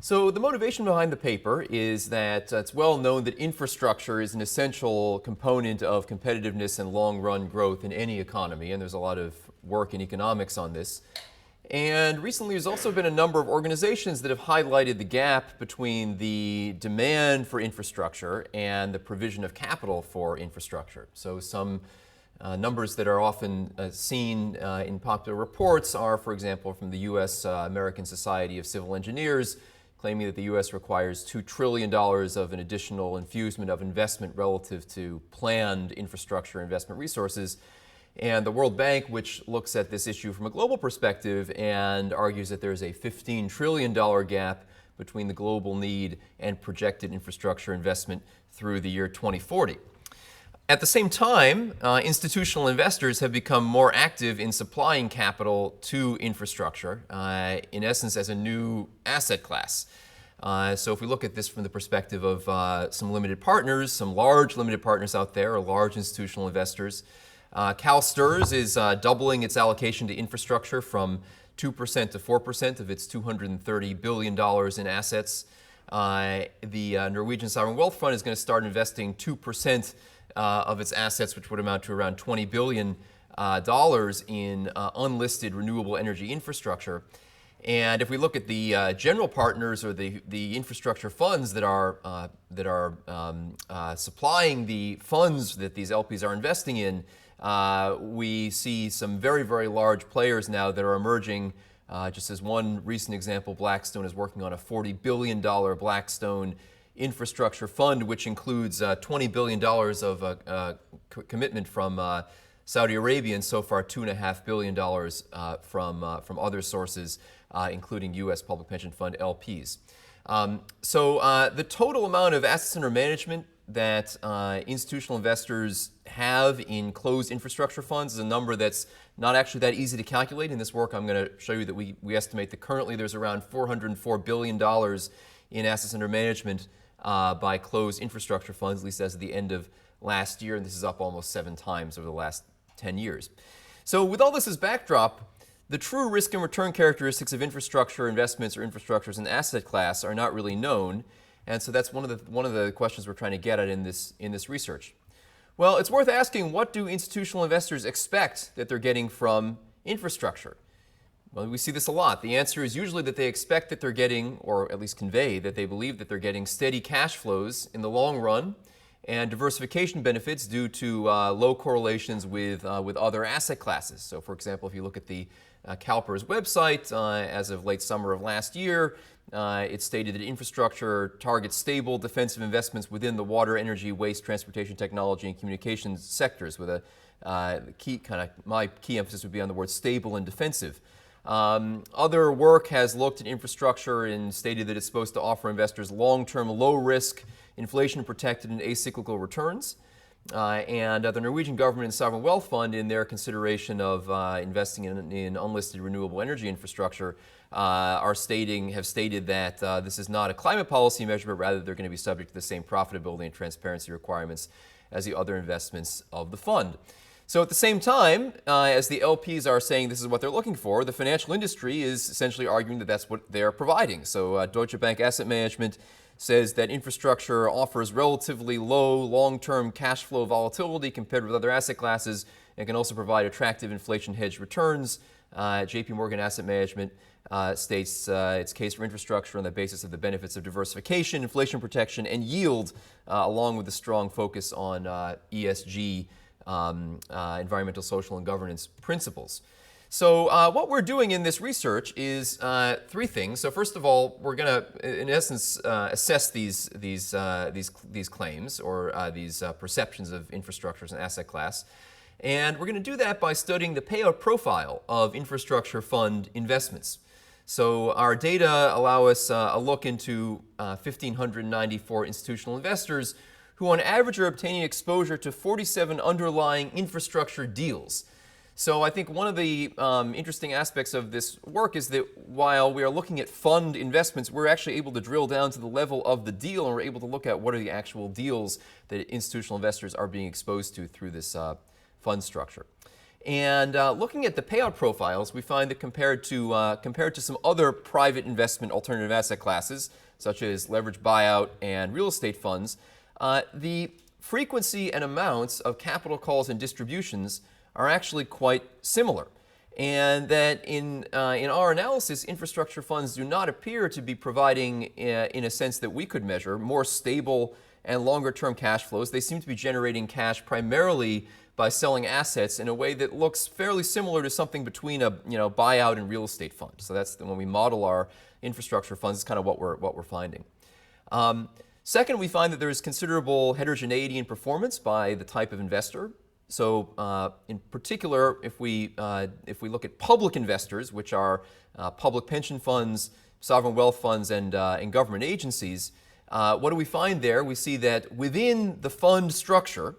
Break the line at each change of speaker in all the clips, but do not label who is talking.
So the motivation behind the paper is that it's well known that infrastructure is an essential component of competitiveness and long-run growth in any economy, and there's a lot of work in economics on this. And recently there's also been a number of organizations that have highlighted the gap between the demand for infrastructure and the provision of capital for infrastructure. So some numbers that are often seen in popular reports are, for example, from the U.S. American Society of Civil Engineers, claiming that the U.S. requires $2 trillion of an additional infusement of investment relative to planned infrastructure investment resources. And the World Bank, which looks at this issue from a global perspective and argues that there's a $15 trillion gap between the global need and projected infrastructure investment through the year 2040. At the same time, institutional investors have become more active in supplying capital to infrastructure, in essence as a new asset class. So if we look at this from the perspective of some limited partners, some large limited partners out there, or large institutional investors, CalSTRS is doubling its allocation to infrastructure from 2% to 4% of its $230 billion in assets. The Norwegian Sovereign Wealth Fund is going to start investing 2% of its assets, which would amount to around $20 billion in unlisted renewable energy infrastructure. And if we look at the general partners or the infrastructure funds that are supplying the funds that these LPs are investing in, we see some very, very large players now that are emerging. Just as one recent example, Blackstone is working on a $40 billion Blackstone infrastructure fund, which includes $20 billion of commitment from Saudi Arabia, and so far $2.5 billion from other sources, including U.S. public pension fund LPs. So the total amount of assets under management that institutional investors have in closed infrastructure funds is a number that's not actually that easy to calculate. In this work, I'm going to show you that we estimate that currently there's around $404 billion in assets under management by closed infrastructure funds, at least as of the end of last year, and this is up almost 7 times over the last 10 years. So with all this as backdrop, the true risk and return characteristics of infrastructure investments or infrastructure as an asset class are not really known, and so that's one of the questions we're trying to get at in this research. Well, it's worth asking, what do institutional investors expect that they're getting from infrastructure? Well, we see this a lot. The answer is usually that they expect that they're getting, or at least convey that they believe that they're getting steady cash flows in the long run and diversification benefits due to low correlations with other asset classes. So for example, if you look at the CalPERS website, as of late summer of last year, it stated that infrastructure targets stable defensive investments within the water, energy, waste, transportation, technology, and communications sectors with my key emphasis would be on the word stable and defensive. Other work has looked at infrastructure and stated that it's supposed to offer investors long-term, low-risk, inflation-protected and acyclical returns. And the Norwegian government and sovereign wealth fund, in their consideration of investing in unlisted renewable energy infrastructure, have stated that this is not a climate policy measure, but rather they're going to be subject to the same profitability and transparency requirements as the other investments of the fund. So at the same time, as the LPs are saying this is what they're looking for, the financial industry is essentially arguing that that's what they're providing. So Deutsche Bank Asset Management says that infrastructure offers relatively low long-term cash flow volatility compared with other asset classes and can also provide attractive inflation hedge returns. JP Morgan Asset Management states its case for infrastructure on the basis of the benefits of diversification, inflation protection, and yield, along with a strong focus on ESG, environmental, social, and governance principles. So what we're doing in this research is 3 things. So first of all, we're going to, in essence, assess these claims or these perceptions of infrastructure as an asset class. And we're going to do that by studying the payout profile of infrastructure fund investments. So our data allow us a look into 1,594 institutional investors who on average are obtaining exposure to 47 underlying infrastructure deals. So I think one of the interesting aspects of this work is that while we are looking at fund investments, we're actually able to drill down to the level of the deal, and we're able to look at what are the actual deals that institutional investors are being exposed to through this fund structure. And looking at the payout profiles, we find that compared to some other private investment alternative asset classes, such as leveraged buyout and real estate funds, the frequency and amounts of capital calls and distributions are actually quite similar. And that in our analysis, infrastructure funds do not appear to be providing, in a sense that we could measure, more stable and longer-term cash flows. They seem to be generating cash primarily by selling assets in a way that looks fairly similar to something between a buyout and real estate fund. So that's when we model our infrastructure funds, it's kind of what we're finding. Second, we find that there is considerable heterogeneity in performance by the type of investor. So in particular, if we look at public investors, which are public pension funds, sovereign wealth funds, and government agencies, what do we find there? We see that within the fund structure,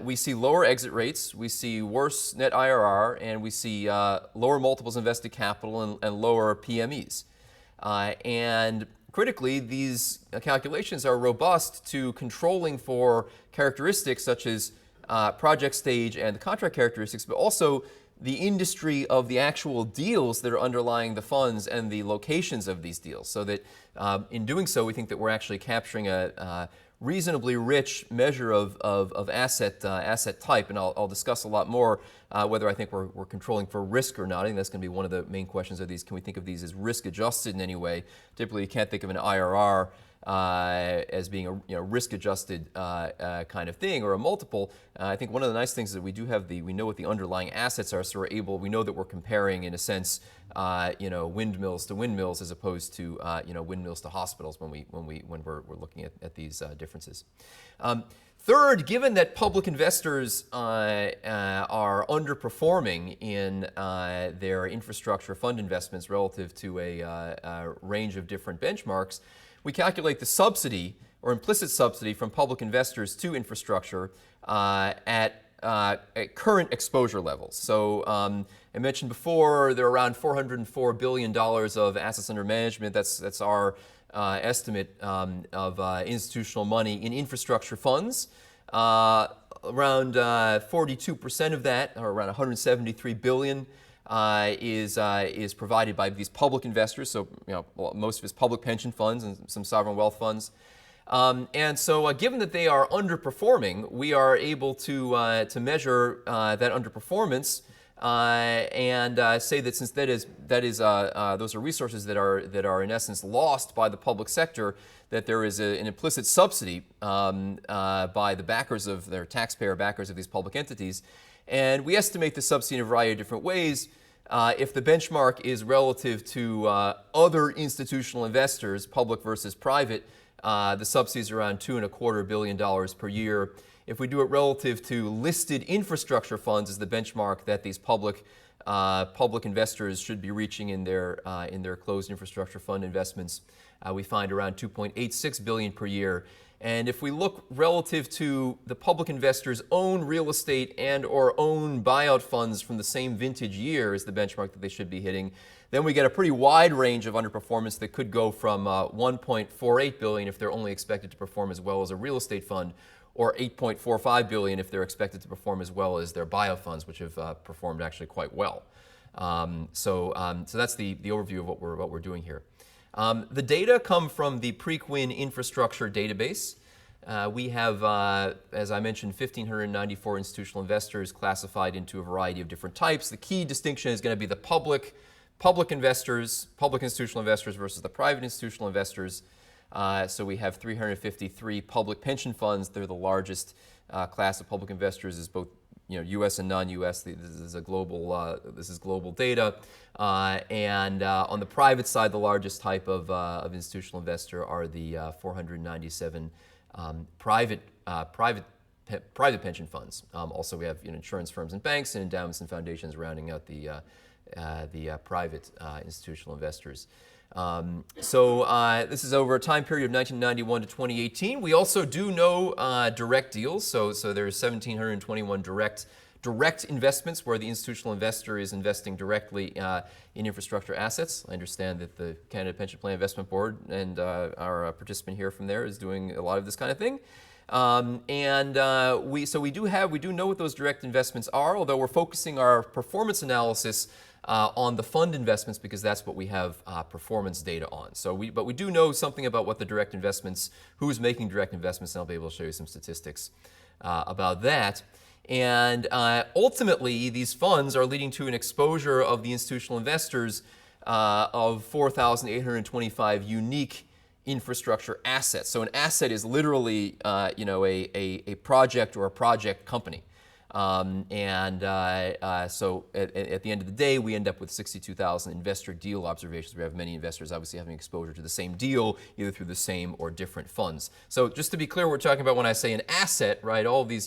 we see lower exit rates, we see worse net IRR, and we see lower multiples invested capital and lower PMEs. And critically, these calculations are robust to controlling for characteristics such as project stage and the contract characteristics, but also the industry of the actual deals that are underlying the funds and the locations of these deals. So that in doing so, we think that we're actually capturing a reasonably rich measure of asset type, and I'll discuss a lot more whether I think we're controlling for risk or not. I think that's going to be one of the main questions of these. Can we think of these as risk adjusted in any way? Typically, you can't think of an IRR as being a risk adjusted kind of thing or a multiple. I think one of the nice things is that we do have we know what the underlying assets are, so we know that we're comparing in a sense windmills to windmills as opposed to windmills to hospitals when we're looking at these differences. Third, given that public investors are underperforming in their infrastructure fund investments relative to a range of different benchmarks, we calculate the subsidy or implicit subsidy from public investors to infrastructure at current exposure levels. So I mentioned before there are around $404 billion of assets under management. That's our estimate of institutional money in infrastructure funds. Around 42% of that, or around $173 billion, is provided by these public investors. So most of it's public pension funds and some sovereign wealth funds. And so given that they are underperforming, we are able to measure that underperformance and say that since those are resources that are in essence lost by the public sector, that there is an implicit subsidy by the backers of their taxpayer backers of these public entities. And we estimate the subsidy in a variety of different ways. If the benchmark is relative to other institutional investors, public versus private, the subsidy is around $2.25 billion per year. If we do it relative to listed infrastructure funds as the benchmark that these public investors should be reaching in their closed infrastructure fund investments, we find around $2.86 billion per year. And if we look relative to the public investors' own real estate and or own buyout funds from the same vintage year as the benchmark that they should be hitting, then we get a pretty wide range of underperformance that could go from $1.48 billion if they're only expected to perform as well as a real estate fund, or $8.45 billion if they're expected to perform as well as their buyout funds, which have performed actually quite well. So that's the overview of what we're doing here. The data come from the Preqin infrastructure database. We have, as I mentioned, 1,594 institutional investors classified into a variety of different types. The key distinction is going to be the public investors, public institutional investors versus the private institutional investors. So we have 353 public pension funds. They're the largest class of public investors, is both U.S. and non-U.S. This is global data. And on the private side, the largest type of institutional investor are the 497 private pension funds. Also, we have insurance firms and banks and endowments and foundations rounding out the private institutional investors. This is over a time period of 1991 to 2018. We also do know direct deals. So there's 1,721 direct investments where the institutional investor is investing directly in infrastructure assets. I understand that the Canada Pension Plan Investment Board and our participant here from there is doing a lot of this kind of thing. We do know what those direct investments are, although we're focusing our performance analysis on the fund investments because that's what we have performance data on. But we do know something about what the direct investments, who's making direct investments, and I'll be able to show you some statistics about that. And ultimately, these funds are leading to an exposure of the institutional investors of 4,825 unique infrastructure assets. So an asset is literally, a project or a project company. So at the end of the day, we end up with 62,000 investor deal observations. We have many investors obviously having exposure to the same deal, either through the same or different funds. So just to be clear, we're talking about when I say an asset, right? All of these,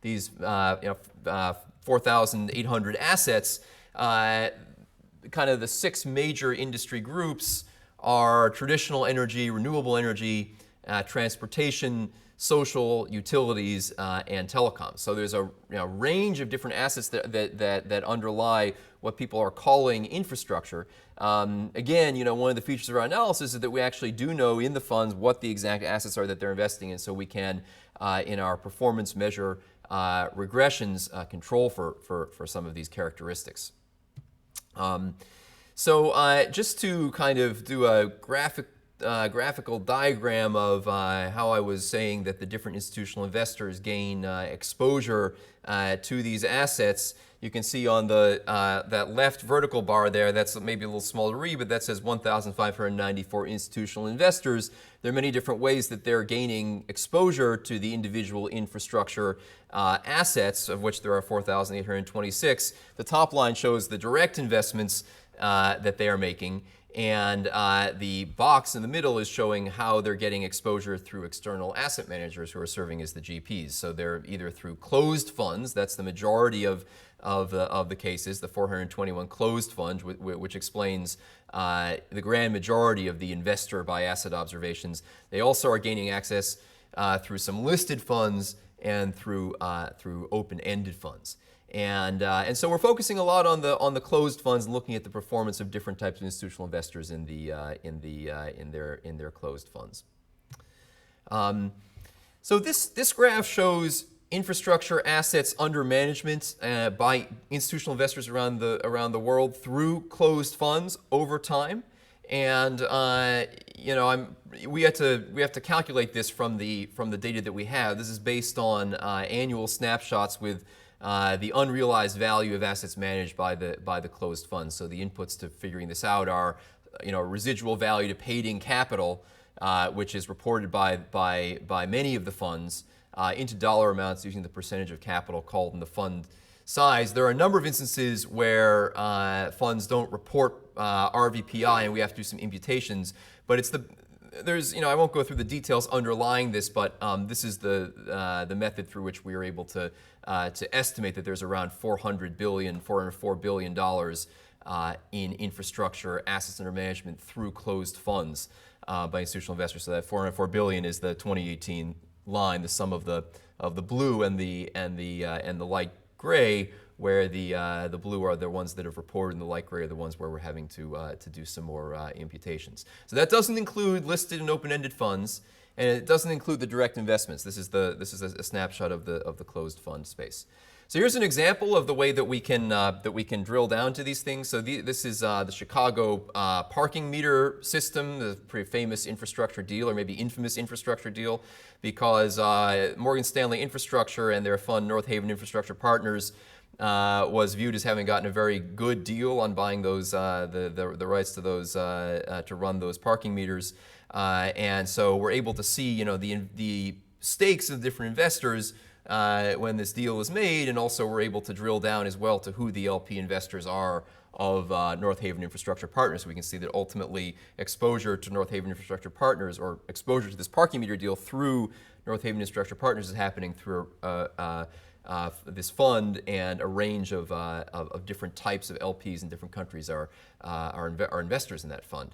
these 4,800 assets. Kind of the 6 major industry groups are traditional energy, renewable energy, transportation, social, utilities, and telecom. So there's a range of different assets that underlie what people are calling infrastructure. Again, one of the features of our analysis is that we actually do know in the funds what the exact assets are that they're investing in, so we can, in our performance measure regressions, control for some of these characteristics. Just to kind of do a graphical diagram of how I was saying that the different institutional investors gain exposure to these assets, you can see on the that left vertical bar there, that's maybe a little small to read, but that says 1,594 institutional investors. There are many different ways that they're gaining exposure to the individual infrastructure assets, of which there are 4,826. The top line shows the direct investments that they are making, and the box in the middle is showing how they're getting exposure through external asset managers who are serving as the GPs. So they're either through closed funds, that's the majority of the cases, the 421 closed funds, which explains the grand majority of the investor by asset observations. They also are gaining access through some listed funds and through open-ended funds. And so we're focusing a lot on the closed funds and looking at the performance of different types of institutional investors in their closed funds. So this graph shows infrastructure assets under management by institutional investors around the world through closed funds over time. And we have to calculate this from the data that we have. This is based on annual snapshots with the unrealized value of assets managed by the closed funds. So the inputs to figuring this out are, residual value to paid-in capital, which is reported by many of the funds into dollar amounts using the percentage of capital called in the fund size. There are a number of instances where funds don't report RVPI, and we have to do some imputations. But I won't go through the details underlying this, but this is the method through which we are able to estimate that there's around $404 billion in infrastructure assets under management through closed funds by institutional investors. So that $404 billion is the 2018 line, the sum of the blue and the light gray, where the blue are the ones that have reported and the light gray are the ones where we're having to do some more imputations. So that doesn't include listed and open-ended funds, and it doesn't include the direct investments. This is a snapshot of the closed fund space. So here's an example of the way that we can drill down to these things. So this is the Chicago parking meter system, the pretty famous infrastructure deal, or maybe infamous infrastructure deal, because Morgan Stanley Infrastructure and their fund North Haven Infrastructure Partners was viewed as having gotten a very good deal on buying those the rights to those to run those parking meters, and so we're able to see the stakes of different investors when this deal was made, and also we're able to drill down as well to who the LP investors are of North Haven Infrastructure Partners. So we can see that ultimately exposure to North Haven Infrastructure Partners, or exposure to this parking meter deal through North Haven Infrastructure Partners, is happening through this fund, and a range of different types of LPs in different countries are investors in that fund.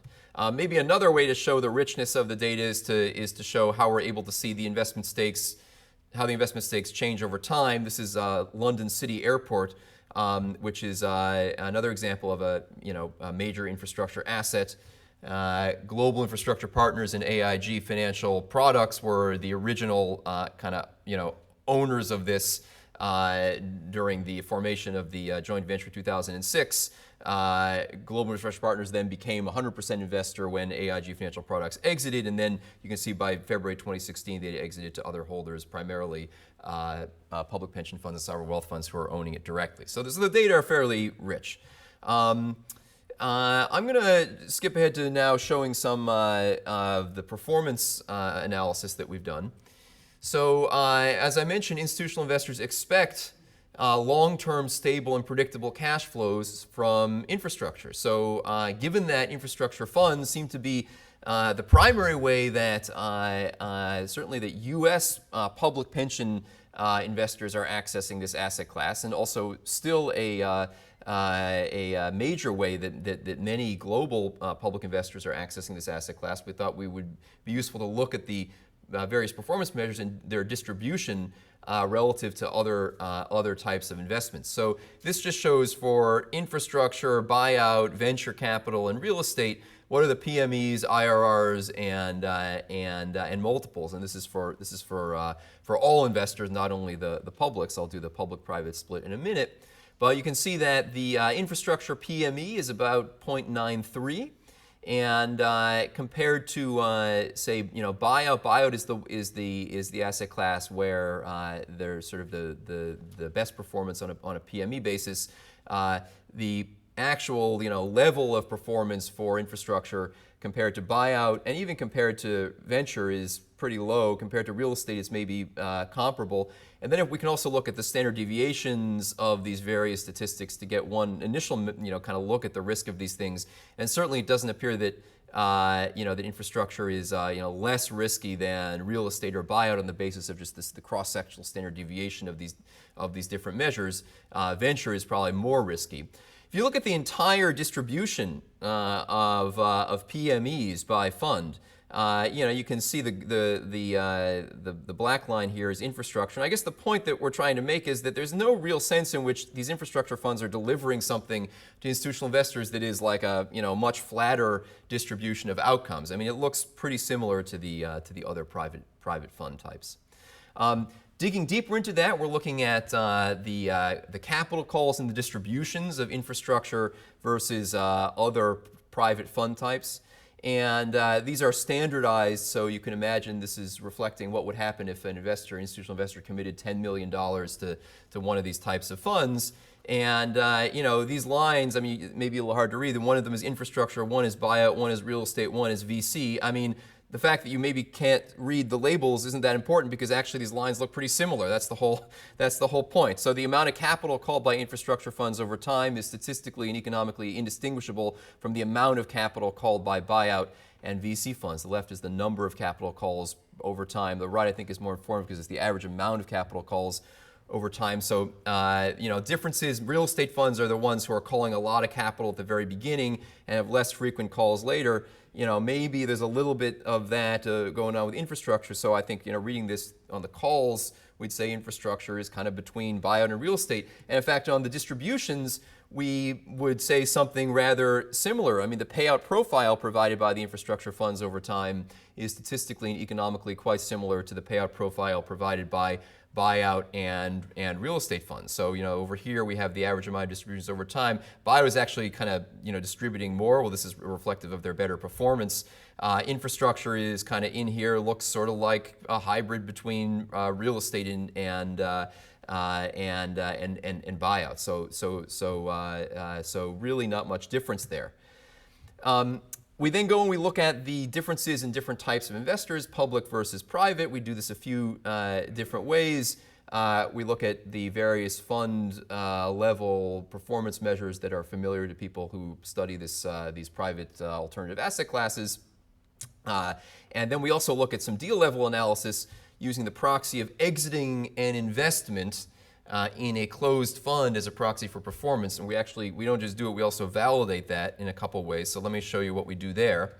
Maybe another way to show the richness of the data is to show how we're able to see the investment stakes, how the investment stakes change over time. This is London City Airport, which is another example of a major infrastructure asset. Global Infrastructure Partners and AIG Financial Products were the original owners of this during the formation of the joint venture in 2006. Global Infrastructure Partners then became 100% investor when AIG Financial Products exited, and then you can see by February 2016 they exited to other holders, primarily public pension funds and sovereign wealth funds who are owning it directly. So the data are fairly rich. I'm going to skip ahead to now showing some of the performance analysis that we've done. So as I mentioned, institutional investors expect long-term stable and predictable cash flows from infrastructure. So given that infrastructure funds seem to be the primary way that certainly that U.S. Public pension investors are accessing this asset class, and also still a major way that many global public investors are accessing this asset class, we thought we would be useful to look at the various performance measures and their distribution relative to other types of investments. So this just shows for infrastructure, buyout, venture capital, and real estate, what are the PMEs, IRRs, and multiples. And this is for all investors, not only the publics. I'll do the public-private split in a minute. But you can see that the infrastructure PME is about 0.93. And compared to say buyout is the asset class where there's sort of the best performance on a PME basis. The actual level of performance for infrastructure compared to buyout and even compared to venture is pretty low. Compared to real estate, it's maybe comparable. And then if we can also look at the standard deviations of these various statistics to get one initial kind of look at the risk of these things. And certainly it doesn't appear that that infrastructure is less risky than real estate or buyout on the basis of just the cross-sectional standard deviation of these different measures. Venture is probably more risky. If you look at the entire distribution of PMEs by fund, you can see the black line here is infrastructure. And I guess the point that we're trying to make is that there's no real sense in which these infrastructure funds are delivering something to institutional investors that is like a much flatter distribution of outcomes. I mean, it looks pretty similar to the other private fund types. Digging deeper into that, we're looking at the capital calls and the distributions of infrastructure versus other private fund types. And these are standardized, so you can imagine this is reflecting what would happen if an institutional investor committed $10 million to one of these types of funds. And these lines, I mean, it may be a little hard to read. One of them is infrastructure, one is buyout, one is real estate, one is VC. I mean, the fact that you maybe can't read the labels isn't that important because actually these lines look pretty similar. That's the whole point. So the amount of capital called by infrastructure funds over time is statistically and economically indistinguishable from the amount of capital called by buyout and VC funds. The left is the number of capital calls over time. The right, I think, is more informative because it's the average amount of capital calls over time. So, differences, real estate funds are the ones who are calling a lot of capital at the very beginning and have less frequent calls later. Maybe there's a little bit of that going on with infrastructure. So I think, reading this on the calls, we'd say infrastructure is kind of between buyout and real estate. And in fact, on the distributions, we would say something rather similar. I mean, the payout profile provided by the infrastructure funds over time is statistically and economically quite similar to the payout profile provided by buyout and real estate funds. So, over here we have the average amount of distributions over time. Buyout is actually kind of, distributing more. Well, this is reflective of their better performance. Infrastructure is kind of in here, looks sort of like a hybrid between real estate and buyout. So really not much difference there. We then go and we look at the differences in different types of investors, public versus private. We do this a few different ways. We look at the various fund level performance measures that are familiar to people who study these private alternative asset classes. And then we also look at some deal level analysis using the proxy of exiting an investment in a closed fund as a proxy for performance. And we don't just do it, we also validate that in a couple ways. So let me show you what we do there.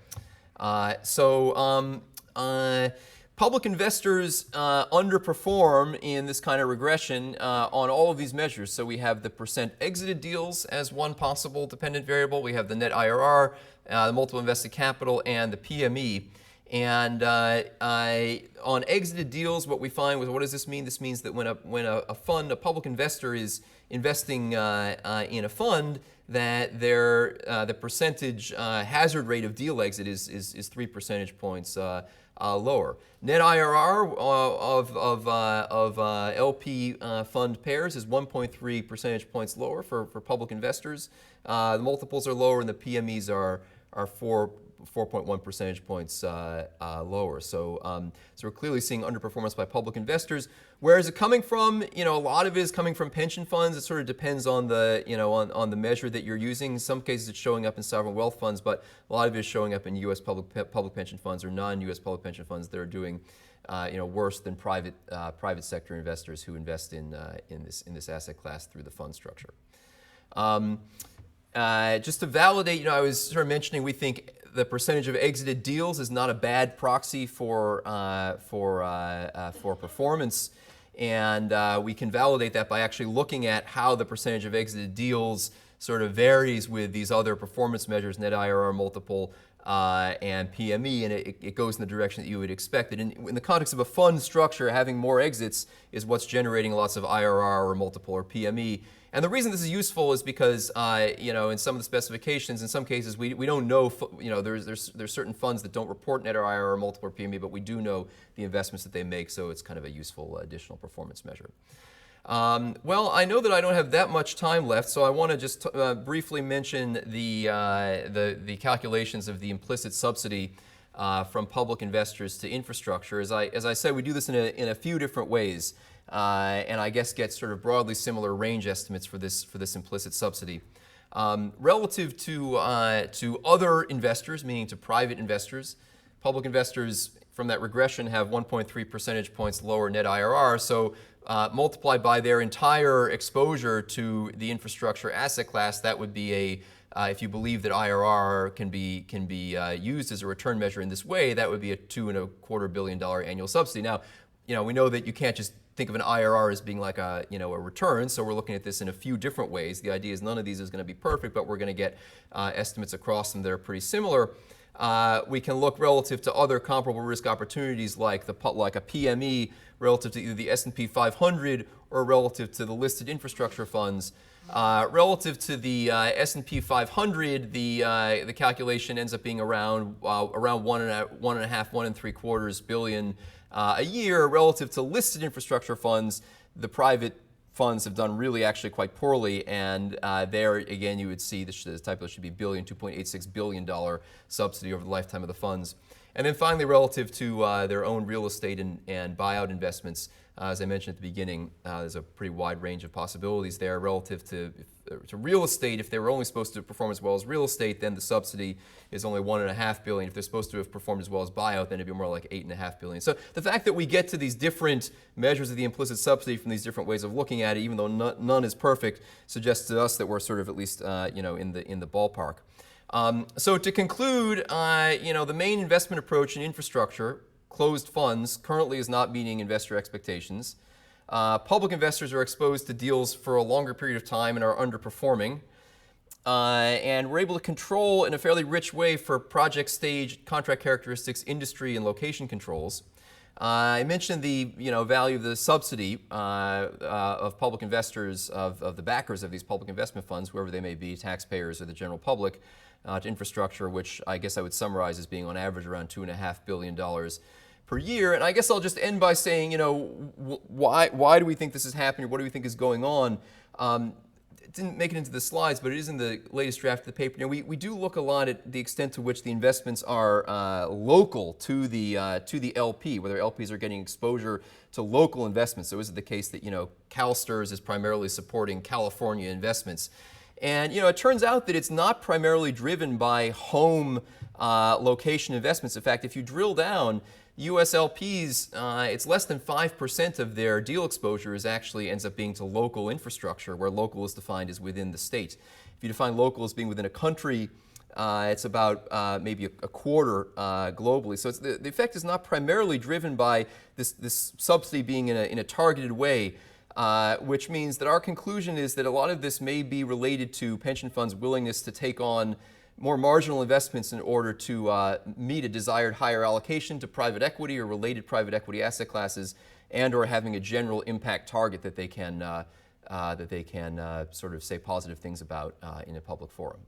Public investors underperform in this kind of regression on all of these measures. So we have the percent exited deals as one possible dependent variable. We have the net IRR, the multiple invested capital, and the PME. And on exited deals, what we find was, what does this mean? This means that when a fund, a public investor is investing in a fund, that the percentage hazard rate of deal exit is 3 percentage points lower. Net IRR of LP fund pairs is 1.3 percentage points lower for public investors. The multiples are lower, and the PMEs are 4.1 percentage points lower. So we're clearly seeing underperformance by public investors. Where is it coming from? A lot of it is coming from pension funds. It sort of depends on the on the measure that you're using. In some cases, it's showing up in sovereign wealth funds, but a lot of it is showing up in U.S. public pension funds or non-U.S. public pension funds that are doing worse than private sector investors who invest in this asset class through the fund structure. Just to validate, I was sort of mentioning we think the percentage of exited deals is not a bad proxy for performance, and we can validate that by actually looking at how the percentage of exited deals sort of varies with these other performance measures, net IRR multiple and PME, and it goes in the direction that you would expect. And in the context of a fund structure, having more exits is what's generating lots of IRR or multiple or PME. And the reason this is useful is because, in some of the specifications, in some cases, we don't know, there's certain funds that don't report net IRR or multiple or PME, but we do know the investments that they make, so it's kind of a useful additional performance measure. Well, I know that I don't have that much time left, so I want to just briefly mention the calculations of the implicit subsidy from public investors to infrastructure. As I said, we do this in a few different ways. And I guess get sort of broadly similar range estimates for this implicit subsidy. Relative to other investors, meaning to private investors, public investors from that regression have 1.3 percentage points lower net IRR. So multiplied by their entire exposure to the infrastructure asset class, that would be if you believe that IRR can be used as a return measure in this way, that would be a $2.25 billion annual subsidy. Now, we know that you can't just think of an IRR as being like a return, so we're looking at this in a few different ways. The idea is none of these is going to be perfect, but we're going to get estimates across them that are pretty similar. We can look relative to other comparable risk opportunities like a PME relative to either the S&P 500 or relative to the listed infrastructure funds. Relative to the S&P 500, the calculation ends up being around $1.5 billion a year. Relative to listed infrastructure funds, the private funds have done really actually quite poorly, and there again you would see the typo should be $2.86 billion subsidy over the lifetime of the funds. And then finally, relative to their own real estate and buyout investments, as I mentioned at the beginning, there's a pretty wide range of possibilities there. Relative to real estate, if they were only supposed to perform as well as real estate, then the subsidy is only $1.5 billion. If they're supposed to have performed as well as buyout, then it'd be more like $8.5 billion. So the fact that we get to these different measures of the implicit subsidy from these different ways of looking at it, even though none is perfect, suggests to us that we're sort of at least in the ballpark. So to conclude, the main investment approach in infrastructure, closed funds, currently is not meeting investor expectations. Public investors are exposed to deals for a longer period of time and are underperforming. And we're able to control in a fairly rich way for project stage, contract characteristics, industry, and location controls. I mentioned the value of the subsidy of public investors, of the backers of these public investment funds, whoever they may be, taxpayers or the general public, to infrastructure, which I guess I would summarize as being on average around $2.5 billion per year. And I guess I'll just end by saying, why do we think this is happening? What do we think is going on? It didn't make it into the slides, but it is in the latest draft of the paper. We do look a lot at the extent to which the investments are local to the LP, whether LPs are getting exposure to local investments. So is it the case that CalSTRS is primarily supporting California investments? And it turns out that it's not primarily driven by home location investments. In fact, if you drill down, U.S. LPs, it's less than 5% of their deal exposure actually ends up being to local infrastructure, where local is defined as within the state. If you define local as being within a country, It's about maybe a quarter globally. So the effect is not primarily driven by this subsidy being in a targeted way, which means that our conclusion is that a lot of this may be related to pension funds' willingness to take on more marginal investments in order to meet a desired higher allocation to private equity or related private equity asset classes, and or having a general impact target that they can sort of say positive things about in a public forum.